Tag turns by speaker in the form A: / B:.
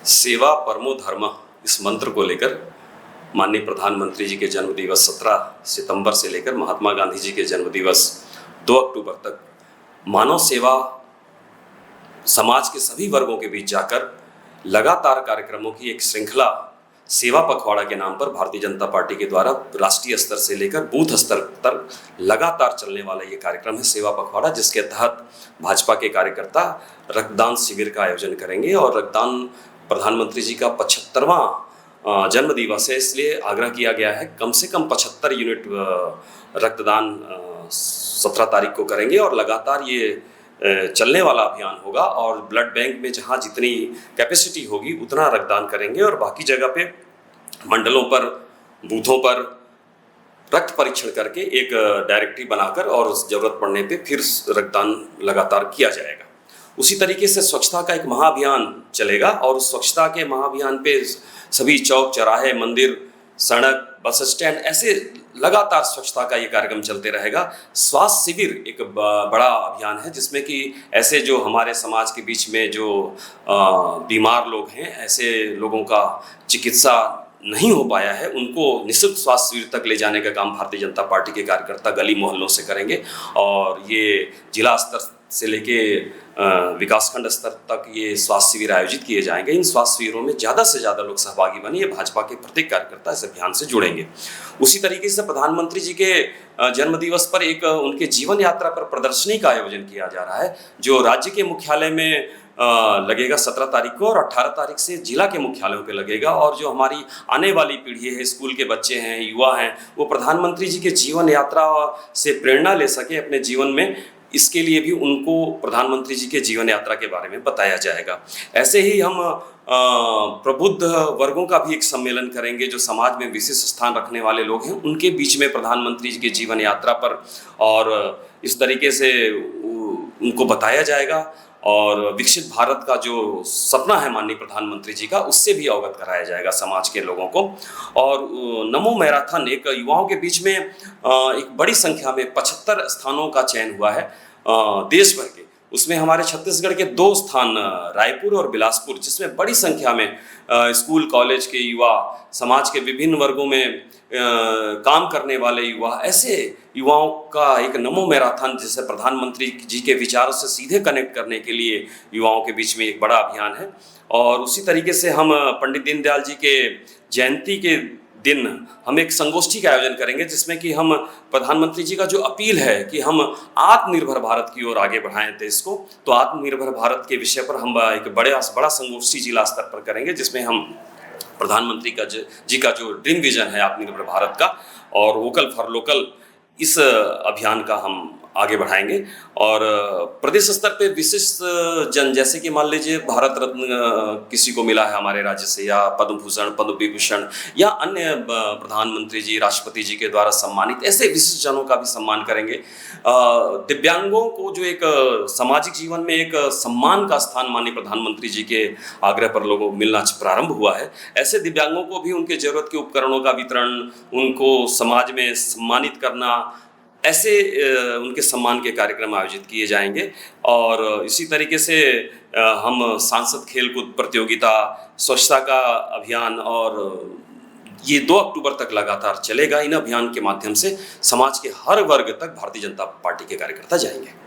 A: सेवा परमो धर्म इस मंत्र को लेकर माननीय प्रधानमंत्री जी के जन्म दिवस 17 सितंबर से लेकर महात्मा गांधी जी के जन्म दिवस 2 अक्टूबर तक मानव सेवा समाज के सभी वर्गों के बीच जाकर लगातार कार्यक्रमों की एक श्रृंखला सेवा पखवाड़ा के नाम पर भारतीय जनता पार्टी के द्वारा राष्ट्रीय स्तर से लेकर बूथ स्तर तक लगातार चलने वाला ये कार्यक्रम है सेवा पखवाड़ा, जिसके तहत भाजपा के कार्यकर्ता रक्तदान शिविर का आयोजन करेंगे। और रक्तदान प्रधानमंत्री जी का 75वां जन्म दिवस है, इसलिए आग्रह किया गया है कम से कम 75 यूनिट रक्तदान 17 तारीख को करेंगे और लगातार ये चलने वाला अभियान होगा। और ब्लड बैंक में जहां जितनी कैपेसिटी होगी उतना रक्तदान करेंगे और बाकी जगह पे मंडलों पर बूथों पर रक्त परीक्षण करके एक डायरेक्टरी बनाकर और ज़रूरत पड़ने पे फिर रक्तदान लगातार किया जाएगा। उसी तरीके से स्वच्छता का एक महाअभियान चलेगा और उस स्वच्छता के महाअभियान पे सभी चौक चौराहे मंदिर सड़क बस स्टैंड ऐसे लगातार स्वच्छता का ये कार्यक्रम चलते रहेगा। स्वास्थ्य शिविर एक बड़ा अभियान है जिसमें कि ऐसे जो हमारे समाज के बीच में जो बीमार लोग हैं, ऐसे लोगों का चिकित्सा नहीं हो पाया है, उनको निःशुल्क स्वास्थ्य शिविर तक ले जाने का काम भारतीय जनता पार्टी के कार्यकर्ता गली मोहल्लों से करेंगे। और ये जिला स्तर से लेके विकासखंड स्तर तक ये स्वास्थ्य शिविर आयोजित किए जाएंगे। इन स्वास्थ्य शिविरों में ज़्यादा से ज़्यादा लोग सहभागी बनिए, भाजपा के प्रत्येक कार्यकर्ता इस अभियान से जुड़ेंगे। उसी तरीके से प्रधानमंत्री जी के जन्मदिवस पर एक उनके जीवन यात्रा पर प्रदर्शनी का आयोजन किया जा रहा है, जो राज्य के मुख्यालय में लगेगा 17 तारीख को और 18 तारीख से जिला के मुख्यालयों पे लगेगा। और जो हमारी आने वाली पीढ़ी है, स्कूल के बच्चे हैं, युवा हैं, वो प्रधानमंत्री जी के जीवन यात्रा से प्रेरणा ले सके अपने जीवन में, इसके लिए भी उनको प्रधानमंत्री जी के जीवन यात्रा के बारे में बताया जाएगा। ऐसे ही हम प्रबुद्ध वर्गों का भी एक सम्मेलन करेंगे, जो समाज में विशिष्ट स्थान रखने वाले लोग हैं, उनके बीच में प्रधानमंत्री जी के जीवन यात्रा पर और इस तरीके से उनको बताया जाएगा। और विकसित भारत का जो सपना है माननीय प्रधानमंत्री जी का, उससे भी अवगत कराया जाएगा समाज के लोगों को। और नमो मैराथन एक युवाओं के बीच में एक बड़ी संख्या में 75 स्थानों का चयन हुआ है देश भर के। उसमें हमारे छत्तीसगढ़ के 2 स्थान रायपुर और बिलासपुर, जिसमें बड़ी संख्या में स्कूल कॉलेज के युवा, समाज के विभिन्न वर्गों में काम करने वाले युवा, ऐसे युवाओं का एक नमो मैराथन जिसे प्रधानमंत्री जी के विचारों से सीधे कनेक्ट करने के लिए युवाओं के बीच में एक बड़ा अभियान है। और उसी तरीके से हम पंडित दीनदयाल जी के जयंती के दिन हम एक संगोष्ठी का आयोजन करेंगे, जिसमें कि हम प्रधानमंत्री जी का जो अपील है कि हम आत्मनिर्भर भारत की ओर आगे बढ़ाएं देश को, तो आत्मनिर्भर भारत के विषय पर हम एक बड़ा संगोष्ठी जिला स्तर पर करेंगे, जिसमें हम प्रधानमंत्री जी का जो ड्रीम विजन है आत्मनिर्भर भारत का और वोकल फॉर लोकल, इस अभियान का हम आगे बढ़ाएंगे। और प्रदेश स्तर पे विशिष्ट जन, जैसे कि मान लीजिए भारत रत्न किसी को मिला है हमारे राज्य से, या पद्म भूषण पद्म विभूषण, या अन्य प्रधानमंत्री जी राष्ट्रपति जी के द्वारा सम्मानित ऐसे विशिष्ट जनों का भी सम्मान करेंगे। दिव्यांगों को जो एक सामाजिक जीवन में एक सम्मान का स्थान माननीय प्रधानमंत्री जी के आग्रह पर लोगों को मिलना प्रारंभ हुआ है, ऐसे दिव्यांगों को भी उनके जरूरत के उपकरणों का वितरण, उनको समाज में सम्मानित करना, ऐसे उनके सम्मान के कार्यक्रम आयोजित किए जाएंगे। और इसी तरीके से हम सांसद खेलकूद प्रतियोगिता, स्वच्छता का अभियान, और ये 2 अक्टूबर तक लगातार चलेगा। इन अभियान के माध्यम से समाज के हर वर्ग तक भारतीय जनता पार्टी के कार्यकर्ता जाएंगे।